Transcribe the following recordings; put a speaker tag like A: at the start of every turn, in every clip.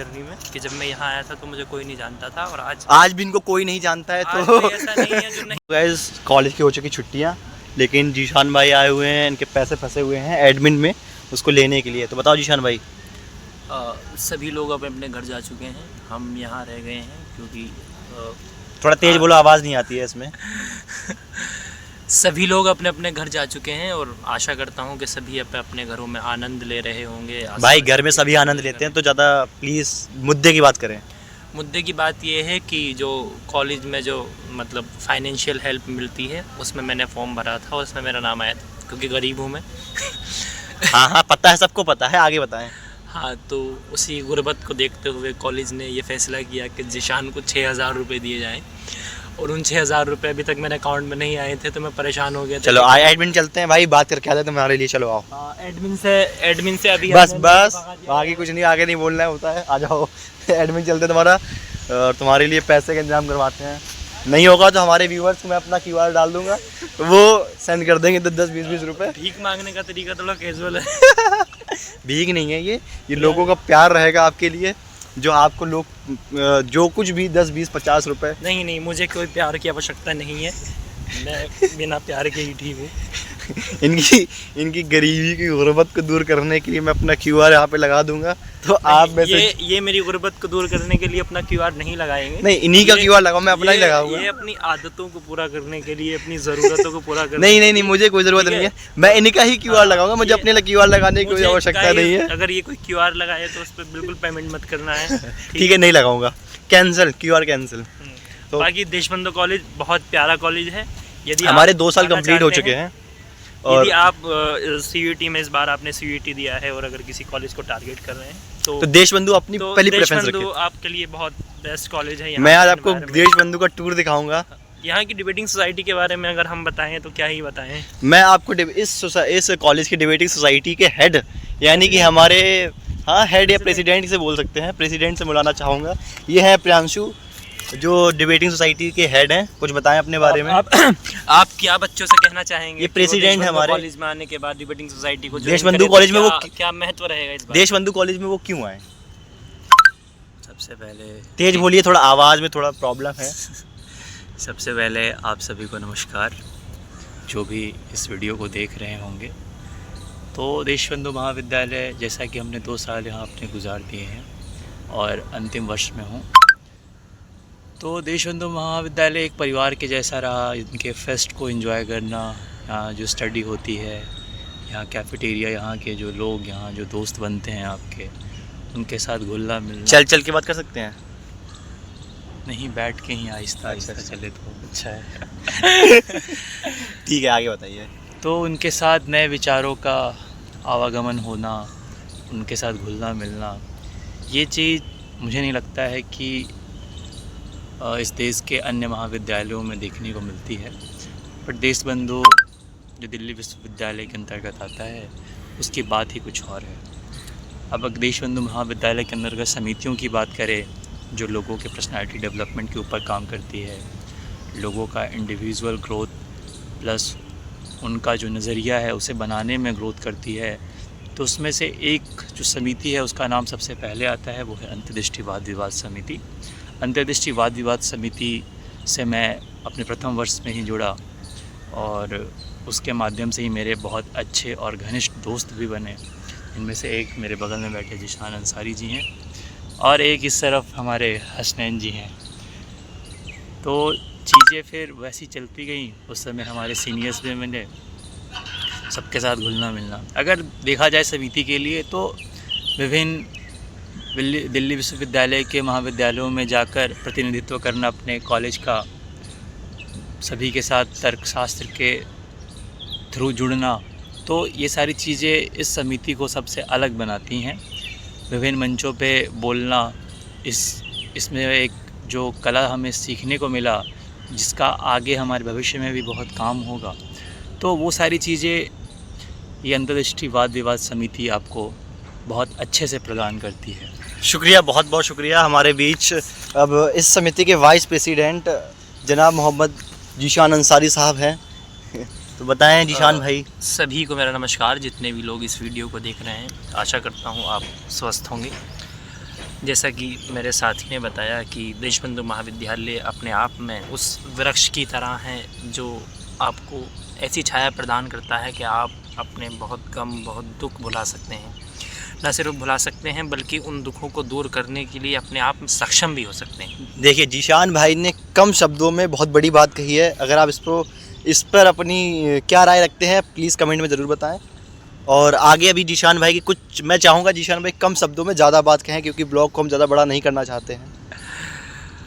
A: Journey में कि जब मैं यहाँ आया था तो मुझे कोई नहीं जानता था, और
B: आज भी इनको कोई नहीं जानता है। तो
A: ऐसा नहीं है जो नहीं।
B: गाइस कॉलेज की हो चुकी छुट्टियाँ, लेकिन जीशान भाई आए हुए हैं, इनके पैसे फंसे हुए हैं एडमिन में, उसको लेने के लिए। तो बताओ जीशान भाई।
A: सभी लोग अब अपने घर जा चुके हैं, हम यहाँ रह गए हैं क्योंकि
B: थोड़ा तेज बोलो, आवाज़ नहीं आती है इसमें।
A: सभी लोग अपने अपने घर जा चुके हैं और आशा करता हूँ कि सभी अपने अपने घरों में आनंद ले रहे होंगे।
B: भाई घर में सभी आनंद लेते हैं, तो ज़्यादा प्लीज़ मुद्दे की बात करें।
A: मुद्दे की बात ये है कि जो कॉलेज में जो मतलब फाइनेंशियल हेल्प मिलती है उसमें मैंने फॉर्म भरा था और उसमें मेरा नाम आया था क्योंकि गरीब हूँ मैं।
B: हाँ पता है, सबको पता है, आगे बताएं।
A: हाँ, तो उसी गुर्बत को देखते हुए कॉलेज ने ये फैसला किया कि जीशान को 6,000 रुपये दिए जाएँ, और उन 6,000 रुपये अभी तक मेरे अकाउंट में नहीं आए थे, तो मैं परेशान हो गया था।
B: चलो आए एडमिन चलते हैं भाई, बात करके आते हैं तुम्हारे लिए। चलो आओ।
A: एडमिन से अभी
B: बस आगे कुछ नहीं, आगे नहीं बोलना होता है। आ जाओ एडमिन चलते तुम्हारा, और तुम्हारे लिए पैसे का इंतजाम करवाते हैं। नहीं होगा तो हमारे व्यूअर्स को मैं अपना QR डाल दूंगा, तो वो सेंड कर देंगे 10-20 रुपए।
A: भीख मांगने का तरीका थोड़ा कैजुअल है।
B: भीख नहीं है ये लोगों का प्यार रहेगा आपके लिए, जो आपको लोग जो कुछ भी 10-20-50 रुपए।
A: नहीं, मुझे कोई प्यार की आवश्यकता नहीं है, मैं बिना प्यार के ही ठीक हूँ।
B: इनकी गरीबी की गुर्बत को दूर करने के लिए मैं अपना QR यहाँ पे लगा दूंगा, तो आप में से
A: ये मेरी गुर्बत को दूर करने के लिए अपना QR नहीं लगाएंगे।
B: नहीं, इन्हीं का QR लगाओ, मैं अपना ही लगाऊंगा।
A: ये अपनी आदतों को पूरा करने के लिए, अपनी ज़रूरतों को पूरा करने
B: नहीं, मुझे कोई ज़रूरत नहीं है, मैं इन्हीं का ही QR लगाऊंगा। मुझे अपने लिए QR लगाने की कोई आवश्यकता नहीं है।
A: अगर ये कोई QR लगाए तो उस पर बिल्कुल पेमेंट मत करना है।
B: ठीक है, नहीं लगाऊंगा, कैंसिल, QR कैंसिल।
A: तो बाकी देशबंधु कॉलेज बहुत प्यारा कॉलेज है। यदि
B: हमारे 2 साल कंप्लीट हो चुके हैं, और
A: यदि आप CUET में इस बार आपने CUET दिया है और अगर किसी कॉलेज को टारगेट कर रहे हैं तो
B: देशबंधु अपनी पहली प्रेफरेंस रखिए।
A: आपके लिए बहुत बेस्ट कॉलेज है।
B: मैं आज आपको देशबंधु का टूर दिखाऊंगा।
A: यहाँ की डिबेटिंग सोसाइटी के बारे में अगर हम बताएं तो क्या ही बताएं।
B: मैं आपको इस कॉलेज की डिबेटिंग सोसाइटी के हेड, यानी कि हमारे हेड या प्रेसिडेंट से बोल सकते हैं, प्रेसिडेंट से बुलाना चाहूँगा। ये है प्रियांशु, जो डिबेटिंग सोसाइटी के हेड हैं। कुछ बताएं अपने बारे में।
A: आप क्या बच्चों से कहना चाहेंगे?
B: ये प्रेसिडेंट है हमारे
A: कॉलेज में आने के बाद डिबेटिंग सोसाइटी को।
B: देशबंधु कॉलेज में वो
A: क्या महत्व रहेगा इस बार?
B: देशबंधु कॉलेज में वो क्यों आए?
A: सबसे पहले
B: तेज बोलिए, थोड़ा आवाज़ में थोड़ा प्रॉब्लम है।
A: सबसे पहले आप सभी को नमस्कार, जो भी इस वीडियो को देख रहे होंगे। तो देशबंधु महाविद्यालय, जैसा कि हमने 2 साल यहाँ अपने गुजार दिए हैं और अंतिम वर्ष में हूँ, तो देशबंधु महाविद्यालय एक परिवार के जैसा रहा। इनके फेस्ट को एंजॉय करना, यहाँ जो स्टडी होती है, यहाँ कैफेटेरिया, यहाँ के जो लोग, यहाँ जो दोस्त बनते हैं आपके, उनके साथ घुलना मिलना।
B: चल के बात कर सकते हैं?
A: नहीं, बैठ के ही आहिस्ता चले तो अच्छा
B: है। ठीक है, आगे बताइए।
A: तो उनके साथ नए विचारों का आवागमन होना, उनके साथ घुलना मिलना, ये चीज़ मुझे नहीं लगता है कि इस देश के अन्य महाविद्यालयों में देखने को मिलती है। बट देशबंधु जो दिल्ली विश्वविद्यालय के अंतर्गत आता है, उसकी बात ही कुछ और है। अब अगर देशबंधु महाविद्यालय के अंतर्गत समितियों की बात करें, जो लोगों के पर्सनालिटी डेवलपमेंट के ऊपर काम करती है, लोगों का इंडिविजुअल ग्रोथ प्लस उनका जो नज़रिया है उसे बनाने में ग्रोथ करती है, तो उसमें से एक जो समिति है उसका नाम सबसे पहले आता है, वो है अंतर्दृष्टि वाद विवाद समिति। अंतर्दृष्टि वाद विवाद समिति से मैं अपने प्रथम वर्ष में ही जुड़ा, और उसके माध्यम से ही मेरे बहुत अच्छे और घनिष्ठ दोस्त भी बने। इनमें से एक मेरे बगल में बैठे जीशान अंसारी जी हैं, और एक इस तरफ हमारे हसनैन जी हैं। तो चीज़ें फिर वैसी चलती गई। उस समय हमारे सीनियर्स भी मिले, सबके साथ घुलना मिलना। अगर देखा जाए समिति के लिए तो विभिन्न दिल्ली विश्वविद्यालय के महाविद्यालयों में जाकर प्रतिनिधित्व करना अपने कॉलेज का, सभी के साथ तर्कशास्त्र के थ्रू जुड़ना, तो ये सारी चीज़ें इस समिति को सबसे अलग बनाती हैं। विभिन्न मंचों पे बोलना, इसमें एक जो कला हमें सीखने को मिला, जिसका आगे हमारे भविष्य में भी बहुत काम होगा, तो वो सारी चीज़ें ये अंतर्दृष्टि वाद विवाद समिति आपको बहुत अच्छे से प्रदान करती है।
B: शुक्रिया, बहुत बहुत शुक्रिया। हमारे बीच अब इस समिति के वाइस प्रेसिडेंट जनाब मोहम्मद जीशान अंसारी साहब हैं। तो बताएं जीशान भाई।
A: सभी को मेरा नमस्कार, जितने भी लोग इस वीडियो को देख रहे हैं, आशा करता हूँ आप स्वस्थ होंगे।
C: जैसा कि मेरे साथी ने बताया कि देशबंधु महाविद्यालय अपने आप में उस वृक्ष की तरह है जो आपको ऐसी छाया प्रदान करता है कि आप अपने बहुत गम, बहुत दुख भुला सकते हैं। न सिर्फ भुला सकते हैं बल्कि उन दुखों को दूर करने के लिए अपने आप में सक्षम भी हो सकते हैं।
B: देखिए, जीशान भाई ने कम शब्दों में बहुत बड़ी बात कही है। अगर आप इस पर अपनी क्या राय रखते हैं प्लीज़ कमेंट में ज़रूर बताएं। और आगे अभी जीशान भाई की कुछ, मैं चाहूँगा जीशान भाई कम शब्दों में ज़्यादा बात कहें, क्योंकि ब्लॉग को हम ज़्यादा बड़ा नहीं करना चाहते हैं।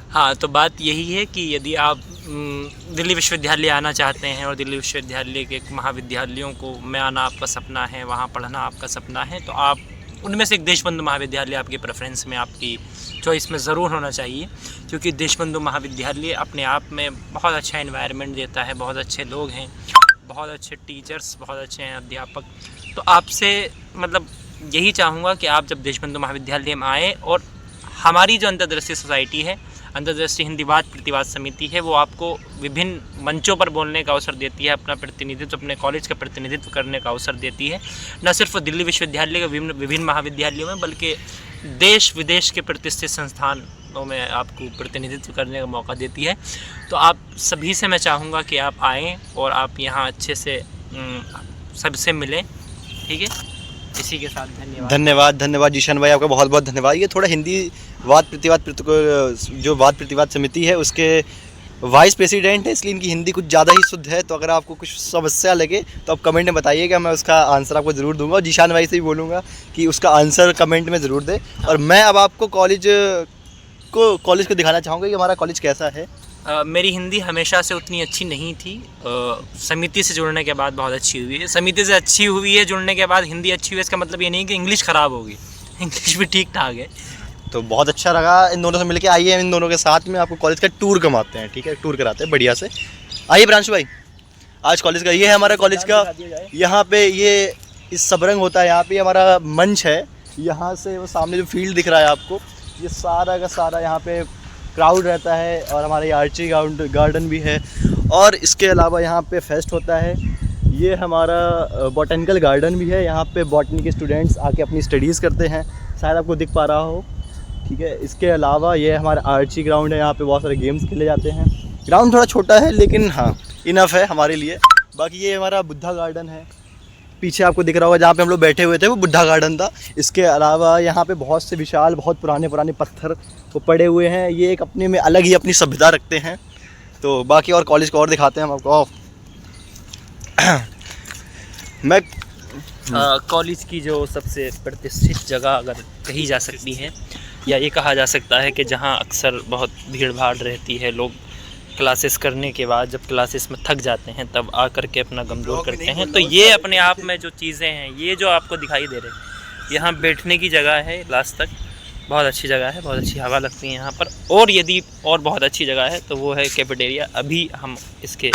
C: हाँ, तो बात यही है कि यदि आप दिल्ली विश्वविद्यालय आना चाहते हैं और दिल्ली विश्वविद्यालय के महाविद्यालयों को में आना आपका सपना है, वहाँ पढ़ना आपका सपना है, तो आप उनमें से एक देशबंधु महाविद्यालय आपकी प्रेफरेंस में, आपकी चॉइस में ज़रूर होना चाहिए। क्योंकि देशबंधु महाविद्यालय अपने आप में बहुत अच्छा एनवायरनमेंट देता है, बहुत अच्छे लोग हैं, बहुत अच्छे टीचर्स, बहुत अच्छे हैं अध्यापक। तो आपसे मतलब यही चाहूँगा कि आप जब देशबंधु महाविद्यालय में आएँ और हमारी जो अंतर्दृष्टि सोसाइटी है, अंतर्दृष्टि हिंदीवाद प्रतिवाद समिति है, वो आपको विभिन्न मंचों पर बोलने का अवसर देती है, अपना प्रतिनिधित्व, अपने कॉलेज का प्रतिनिधित्व करने का अवसर देती है। न सिर्फ दिल्ली विश्वविद्यालय के विभिन्न महाविद्यालयों में बल्कि देश विदेश के प्रतिष्ठित संस्थानों में आपको प्रतिनिधित्व करने का मौका देती है। तो आप सभी से मैं चाहूँगा कि आप आएँ और आप यहाँ अच्छे से सबसे मिलें। ठीक है, इसी के साथ
B: धन्यवाद जीशान भाई, आपका बहुत बहुत धन्यवाद। ये थोड़ा हिंदी वाद प्रतिवाद जो वाद प्रतिवाद समिति है उसके वाइस प्रेसिडेंट है, इसलिए इनकी हिंदी कुछ ज़्यादा ही शुद्ध है। तो अगर आपको कुछ समस्या लगे तो आप कमेंट में बताइएगा, मैं उसका आंसर आपको ज़रूर दूंगा। और जीशान भाई से भी बोलूँगा कि उसका आंसर कमेंट में ज़रूर दे। और मैं अब आपको कॉलेज को दिखाना चाहूँगा कि हमारा कॉलेज कैसा है।
C: मेरी हिंदी हमेशा से उतनी अच्छी नहीं थी, समिति से जुड़ने के बाद बहुत अच्छी हुई है। समिति से अच्छी हुई है, जुड़ने के बाद हिंदी अच्छी हुई है, इसका मतलब ये नहीं कि इंग्लिश ख़राब होगी, इंग्लिश भी ठीक ठाक है।
B: तो बहुत अच्छा लगा इन दोनों से मिलके। आइए इन दोनों के साथ में आपको कॉलेज का टूर घुमाते हैं। ठीक है, टूर कराते हैं बढ़िया से। आइए प्रांशु भाई, आज कॉलेज का ये है हमारा कॉलेज का। यहाँ पे ये इस सबरंग होता है, यहाँ पे हमारा मंच है। यहाँ से वो सामने जो फील्ड दिख रहा है आपको, ये सारा का सारा यहाँ पे क्राउड रहता है। और हमारा ये आर्ची गार्डन भी है। और इसके अलावा यहाँ पे फेस्ट होता है। ये हमारा बॉटनिकल गार्डन भी है, यहाँ पे बॉटनी के स्टूडेंट्स आके अपनी स्टडीज़ करते हैं, शायद आपको दिख पा रहा हो। ठीक है, इसके अलावा ये हमारा आर्ची ग्राउंड है, यहाँ पे बहुत सारे गेम्स खेले जाते हैं। ग्राउंड थोड़ा छोटा है लेकिन हाँ इनफ है हमारे लिए। बाकी ये हमारा बुद्धा गार्डन है, पीछे आपको दिख रहा होगा जहाँ पे हम लोग बैठे हुए थे वो बुद्धा गार्डन था। इसके अलावा यहाँ पे बहुत से विशाल, बहुत पुराने पत्थर वो पड़े हुए हैं। ये एक अपने में अलग ही अपनी सभ्यता रखते हैं। तो बाकी और कॉलेज को और दिखाते हैं हम आपको। मैं
C: कॉलेज की जो सबसे प्रतिष्ठित जगह अगर कही जा सकती है, या ये कहा जा सकता है कि जहाँ अक्सर बहुत भीड़ भाड़ रहती है, लोग क्लासेस करने के बाद जब क्लासेस में थक जाते हैं तब आकर के अपना गम दूर करते हैं। तो ये अपने आप में जो चीज़ें हैं, ये जो आपको दिखाई दे रहे हैं, यहाँ बैठने की जगह है लास्ट तक, बहुत अच्छी जगह है, बहुत अच्छी हवा लगती है यहाँ पर। और यदि और बहुत अच्छी जगह है तो वो है कैफेटेरिया। अभी हम इसके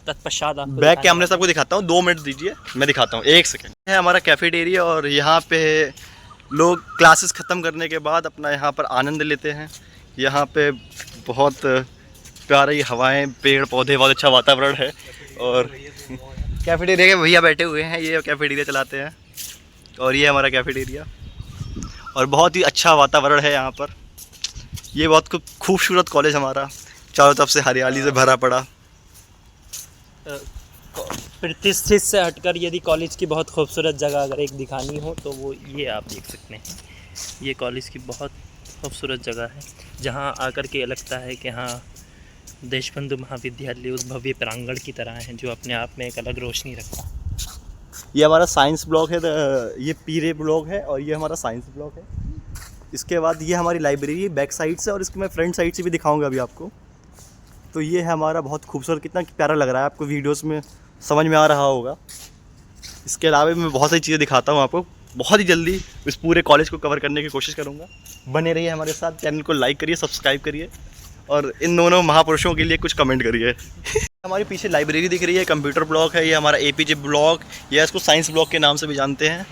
C: तत्पश्चात आपको
B: बैक कैमरे से आपको दिखाता हूँ, 2 मिनट दीजिए, मैं दिखाता हूँ, 1 सेकेंड। है हमारा कैफेटेरिया और यहाँ पे लोग क्लासेस ख़त्म करने के बाद अपना यहाँ पर आनंद लेते हैं। यहाँ पे बहुत प्यारी हवाएं, पेड़ पौधे, बहुत अच्छा वातावरण है। और कैफेटेरिया के भैया बैठे हुए हैं, ये कैफेटेरिया चलाते हैं। और ये हमारा कैफेटेरिया और बहुत ही अच्छा वातावरण है यहाँ पर। ये बहुत खूबसूरत कॉलेज हमारा, चारों तरफ से हरियाली से भरा पड़ा।
C: प्रतिष्ठित से हटकर यदि कॉलेज की बहुत खूबसूरत जगह अगर एक दिखानी हो तो वो ये आप देख सकते हैं। ये कॉलेज की बहुत खूबसूरत जगह है जहाँ आकर के लगता है कि हाँ, देशबंधु महाविद्यालय उस भव्य प्रांगण की तरह है जो अपने आप में एक अलग रोशनी रखता है।
B: ये हमारा साइंस ब्लॉक है, ये पीरे ब्लॉक है और ये हमारा साइंस ब्लॉक है। इसके बाद ये हमारी लाइब्रेरी बैक साइड से, और इसको मैं फ्रंट साइड से भी दिखाऊंगा अभी आपको। तो ये है हमारा बहुत खूबसूरत, कितना प्यारा लग रहा है, आपको वीडियोस में समझ में आ रहा होगा। इसके अलावा मैं बहुत सारी चीज़ें दिखाता हूँ आपको, बहुत ही जल्दी इस पूरे कॉलेज को कवर करने की कोशिश करूँगा। बने रहिए हमारे साथ, चैनल को लाइक करिए, सब्सक्राइब करिए और इन दोनों महापुरुषों के लिए कुछ कमेंट करिए। हमारे पीछे लाइब्रेरी दिख रही है, कंप्यूटर ब्लॉक है, ये हमारा एपीजे ब्लॉक या इसको साइंस ब्लॉक के नाम से भी जानते हैं।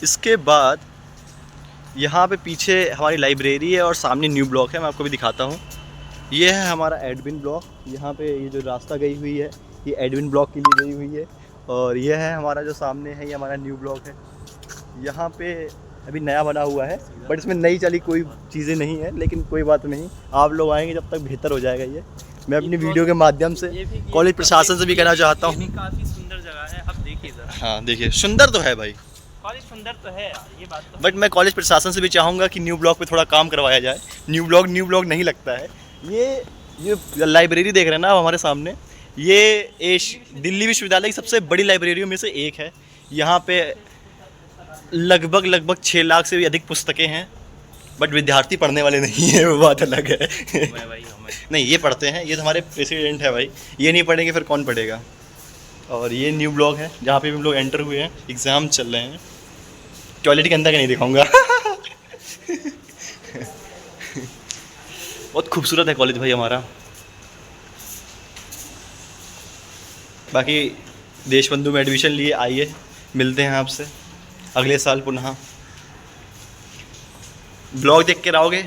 B: इसके बाद यहाँ पे पीछे हमारी लाइब्रेरी है और सामने न्यू ब्लॉक है, मैं आपको भी दिखाता हूँ। ये है हमारा एडमिन ब्लॉक, यहाँ पे ये जो रास्ता गई हुई है ये एडमिन ब्लॉक के लिए गई हुई है। और यह है हमारा जो सामने है, ये हमारा न्यू ब्लॉक है। यहाँ पे अभी नया बना हुआ है, बट इसमें नई चली कोई चीज़ें नहीं है, लेकिन कोई बात नहीं, आप लोग आएंगे जब तक बेहतर हो जाएगा। ये मैं अपनी वीडियो के माध्यम से कॉलेज प्रशासन से भी कहना चाहता हूँ।
C: काफ़ी सुंदर जगह है, अब देखिए ज़रा।
B: हाँ देखिए, सुंदर तो है भाई,
C: कॉलेज सुंदर तो है यार, ये बात तो।
B: बट मैं कॉलेज प्रशासन से भी चाहूँगा कि न्यू ब्लॉक पे थोड़ा काम करवाया जाए। न्यू ब्लॉक नहीं लगता है। ये लाइब्रेरी देख रहे हैं ना हमारे सामने, ये दिल्ली विश्वविद्यालय की सबसे बड़ी लाइब्रेरियों में से एक है। यहाँ पे लगभग 6 लाख से भी अधिक पुस्तकें हैं, बट विद्यार्थी पढ़ने वाले नहीं है, वो बात अलग है। नहीं, ये पढ़ते हैं, ये तो हमारे प्रेसिडेंट है भाई, ये नहीं पढ़ेंगे फिर कौन पढ़ेगा। और ये न्यू ब्लॉक है जहाँ पे हम लोग एंटर हुए हैं, एग्ज़ाम चल रहे हैं। टॉयलेट के अंदर का नहीं दिखाऊंगा। बहुत खूबसूरत है कॉलेज भाई हमारा। बाकी देशबंधु में एडमिशन लिए, आइए मिलते हैं आपसे अगले साल पुनः। ब्लॉग देख के रहोगे,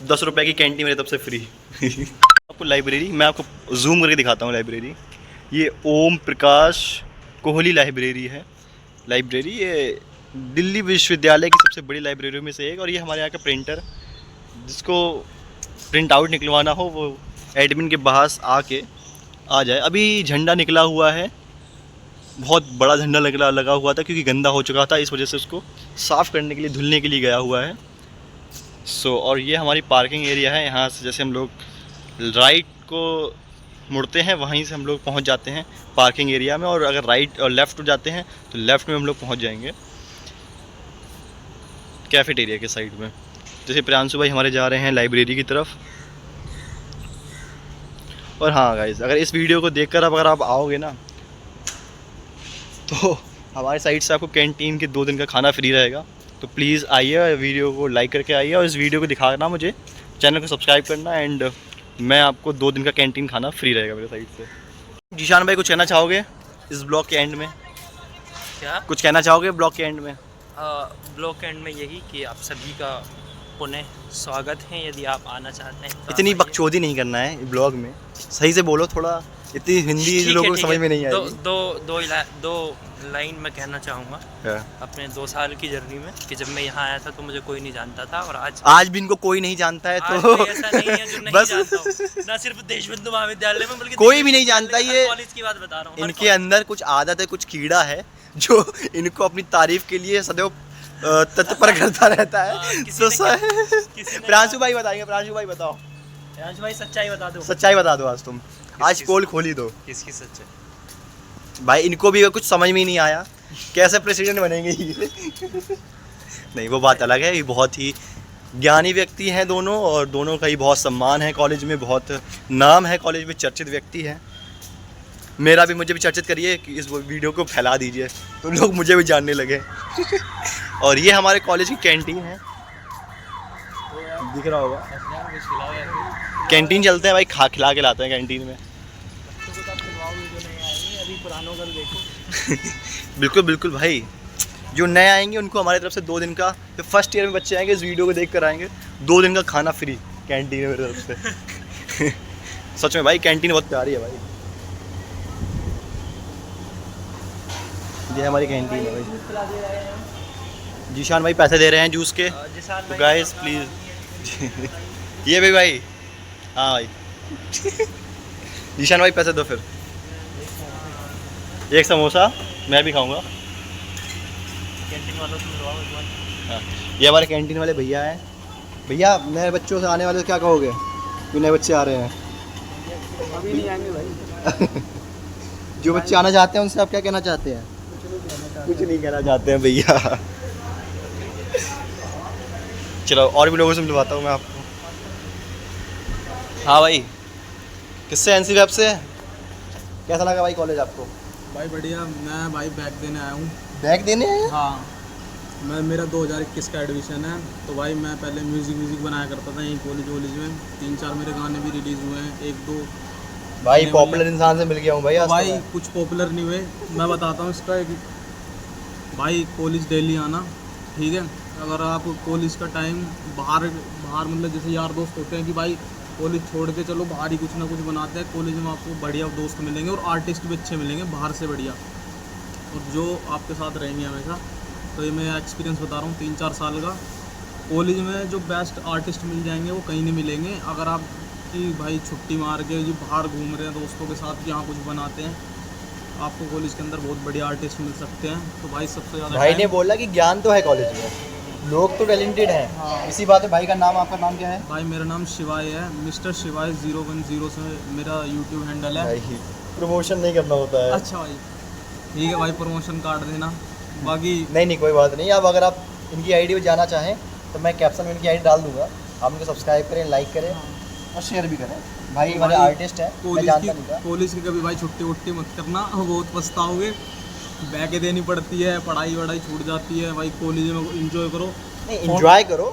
B: 10 रुपये की कैंटीन मेरे तरफ से फ्री। आपको लाइब्रेरी, मैं आपको जूम करके दिखाता हूँ लाइब्रेरी। ये ओम प्रकाश कोहली लाइब्रेरी है। लाइब्रेरी ये दिल्ली विश्वविद्यालय की सबसे बड़ी लाइब्रेरियों में से एक। और ये हमारे यहाँ का प्रिंटर, जिसको प्रिंट आउट निकलवाना हो वो एडमिन के पास आके आ जाए। अभी झंडा निकला हुआ है, बहुत बड़ा झंडा लगा हुआ था, क्योंकि गंदा हो चुका था, इस वजह से उसको साफ़ करने के लिए, धुलने के लिए गया हुआ है। और ये हमारी पार्किंग एरिया है। यहाँ से जैसे हम लोग राइट को मुड़ते हैं, वहीं से हम लोग पहुँच जाते हैं पार्किंग एरिया में, और अगर राइट और लेफ़्ट जाते हैं तो लेफ़्ट में हम लोग पहुँच जाएंगे कैफेटेरिया के साइड में। जैसे प्रियांशु भाई हमारे जा रहे हैं लाइब्रेरी की तरफ। और हाँ गाइस, अगर इस वीडियो को देखकर अगर आप आओगे ना, तो हमारे साइड से आपको कैंटीन के 2 दिन का खाना फ्री रहेगा। तो प्लीज़ आइए, वीडियो को लाइक करके आइए, और इस वीडियो को दिखाना मुझे, चैनल को सब्सक्राइब करना, एंड मैं आपको 2 दिन का कैंटीन खाना फ्री रहेगा मेरे साइड से। जीशान भाई, कुछ कहना चाहोगे इस ब्लॉग के एंड में?
C: क्या
B: कुछ कहना चाहोगे ब्लॉग के एंड में?
C: ब्लॉग के एंड में यही कि आप सभी का पुनः स्वागत है। यदि आप आना चाहते हैं तो
B: इतनी बकचोदी नहीं करना है ब्लॉग में, सही से बोलो थोड़ा, इतनी हिंदी लोगों को समझ में नहीं आएगी।
C: दो लाइन मैं कहना चाहूँगा अपने 2 साल की जर्नी में, कि जब मैं यहाँ आया था तो मुझे कोई नहीं जानता था, और आज
B: भी इनको कोई नहीं जानता है।
C: आज
B: तो
C: भी ऐसा नहीं है जो नहीं
B: बस
C: जानता हूँ, ना सिर्फ देशबंधु महाविद्यालय में, बल्कि
B: कोई भी नहीं जानता। ये
C: कॉलेज की बात बता रहा हूँ।
B: इनके अंदर कुछ आदत है, कुछ कीड़ा है जो इनको अपनी तारीफ के लिए सदैव तत्पर करता रहता है। प्रांशु भाई बताएंगे, प्रांशु भाई बताओ।
C: प्रांशु भाई सच्चाई बता दो,
B: सच्चाई बता दो, आज तुम आज पोल खोली दो।
C: किसकी सच्चाई?
B: भाई इनको भी कुछ समझ में ही नहीं आया, कैसे प्रेसिडेंट बनेंगे ये। नहीं, वो बात अलग है। ये बहुत ही ज्ञानी व्यक्ति हैं दोनों, और दोनों का ही बहुत सम्मान है कॉलेज में, बहुत नाम है कॉलेज में, चर्चित व्यक्ति हैं। मेरा भी, मुझे भी चर्चित करिए कि इस वीडियो को फैला दीजिए तो लोग मुझे भी जानने लगे। और ये हमारे कॉलेज की कैंटीन है, दिख रहा होगा। कैंटीन चलते हैं भाई, खिला के लाते हैं कैंटीन में। बिल्कुल बिल्कुल भाई, जो नए आएंगे उनको हमारी तरफ से 2 दिन का, जो फर्स्ट ईयर में बच्चे आएंगे इस वीडियो को देख कर आएंगे, 2 दिन का खाना फ्री कैंटीन में मेरी तरफ से। सच में भाई, कैंटीन बहुत प्यारी है भाई। ये हमारी कैंटीन है भाई। जीशान भाई पैसे दे रहे हैं जूस के, तो गाइस प्लीज़। ये भी भाई, हाँ भाई। जीशान भाई पैसे दो फिर। एक समोसा मैं भी खाऊंगा।
C: कैंटीन वालों से मिलवाओ एक बार।
B: हाँ, ये हमारे कैंटीन वाले भैया हैं। भैया, नए बच्चों से आने वाले क्या कहोगे, जो नए बच्चे आ रहे हैं?
C: अभी नहीं आएंगे भाई।
B: जो बच्चे आना चाहते हैं उनसे आप क्या कहना चाहते हैं? कुछ नहीं कहना चाहते हैं भैया। चलो और भी लोगों से मिलवाता हूँ मैं आपको। हाँ भाई, किससे? एनसी वेब से। कैसा लगा भाई कॉलेज आपको?
D: भाई बढ़िया। मैं भाई बैग देने आया हूँ।
B: बैग देने आए?
D: हाँ, मेरा 2021 का एडमिशन है। तो भाई मैं पहले म्यूज़िक बनाया करता था यहीं कॉलेज में। 3-4 मेरे गाने भी रिलीज़ हुए हैं, 1-2
B: भाई पॉपुलर इंसान से मिल गया हूँ भाई।
D: तो भाई कुछ पॉपुलर नहीं हुए। मैं बताता हूँ इसका कि भाई कॉलेज डेली आना, ठीक है। अगर आप कॉलेज का टाइम बाहर मतलब जैसे यार दोस्त होते हैं कि भाई कॉलेज छोड़ के चलो बाहर ही कुछ ना कुछ बनाते हैं, कॉलेज में आपको बढ़िया दोस्त मिलेंगे और आर्टिस्ट भी अच्छे मिलेंगे बाहर से बढ़िया, और जो आपके साथ रहेंगे हमेशा। तो ये मैं एक्सपीरियंस बता रहा हूँ 3-4 साल का। कॉलेज में जो बेस्ट आर्टिस्ट मिल जाएंगे वो कहीं नहीं मिलेंगे। अगर आप कि भाई छुट्टी मार के जो बाहर घूम रहे हैं दोस्तों के साथ, यहाँ कुछ बनाते हैं, आपको कॉलेज के अंदर बहुत बढ़िया आर्टिस्ट मिल सकते हैं। तो भाई सबसे ज़्यादा
B: भाई ने
D: टाइम-
B: बोला कि ज्ञान तो है कॉलेज में, लोग तो टैलेंटेड हैं।
D: हाँ।
B: इसी बात है। भाई का नाम, आपका नाम क्या है?
D: भाई मेरा नाम शिवाय है, मिस्टर शिवाय 010 से मेरा यूट्यूब हैंडल है।
B: भाई प्रमोशन नहीं करना होता है।
D: अच्छा भाई ठीक है भाई, प्रमोशन कार्ड देना। बाकी
B: नहीं कोई बात नहीं। अब अगर आप इनकी आईडी पे जाना चाहें तो मैं कैप्शन में इनकी आईडी डाल दूंगा, आप इनको सब्सक्राइब करें, लाइक करें और शेयर भी करें। भाई हमारे आर्टिस्ट हैं, मैं जानता नहीं था।
D: कॉलेज की कभी भाई छुट्टी वुट्टी मत करना, बहुत पछताओगे। बैकें देनी पड़ती है, पढ़ाई वढ़ाई छूट जाती है। भाई कॉलेज में इंजॉय करो।
B: नहीं, एंजॉय करो।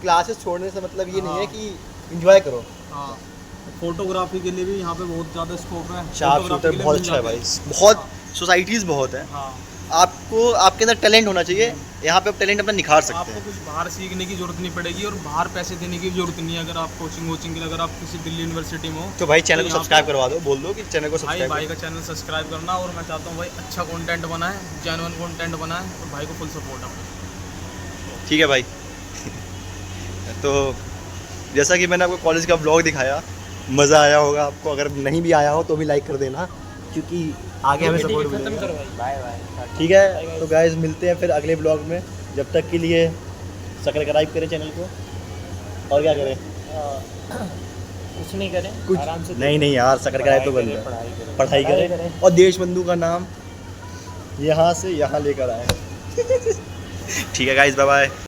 B: क्लासेस छोड़ने से मतलब ये नहीं है कि एंजॉय करो।
D: हाँ, फोटोग्राफी के लिए भी यहाँ पे बहुत ज़्यादा स्कोप है।
B: शार्प
D: फोटोग्राफी
B: शूटर
D: के लिए
B: बहुत
D: मिल
B: अच्छा है
D: जाते
B: भाई,
D: हैं।
B: बहुत सोसाइटीज़ बहुत है।
D: हाँ,
B: आपको आपके अंदर टैलेंट होना चाहिए, यहाँ पे आप टैलेंट अपना निखार सकते
D: आपको
B: हैं।
D: कुछ बाहर सीखने की जरूरत नहीं पड़ेगी और बाहर पैसे देने की जरूरत नहीं है। अगर आप कोचिंग वोचिंग के लिए, अगर आप किसी दिल्ली यूनिवर्सिटी में हो
B: तो भाई चैनल को
D: यहाँ
B: सब्सक्राइब
D: पे-
B: करवा दो, बोल दो कि चैनल को
D: भाई
B: सब्सक्राइब
D: भाई का चैनल सब्सक्राइब करना। और मैं चाहता हूँ भाई अच्छा कंटेंट बनाए, जेन्युइन कंटेंट बनाए और भाई को फुल सपोर्ट है।
B: ठीक है भाई। तो जैसा कि मैंने आपको कॉलेज का ब्लॉग दिखाया, मज़ा आया होगा आपको। अगर नहीं भी आया हो तो भी लाइक कर देना, क्योंकि आगे हमें सपोर्ट मिलेगा।
C: Bye bye.
B: ठीक है, तो गाइस मिलते हैं फिर अगले ब्लॉग में। जब तक के लिए सब्सक्राइब करें चैनल को, और क्या करें?
C: कुछ नहीं करें,
B: कुछ
C: आराम से
B: नहीं यार, सब्सक्राइब तो बंद है। पढ़ाई करें और देश बंधु का नाम यहाँ से यहाँ लेकर आए। ठीक है गाइस, बाय बाय।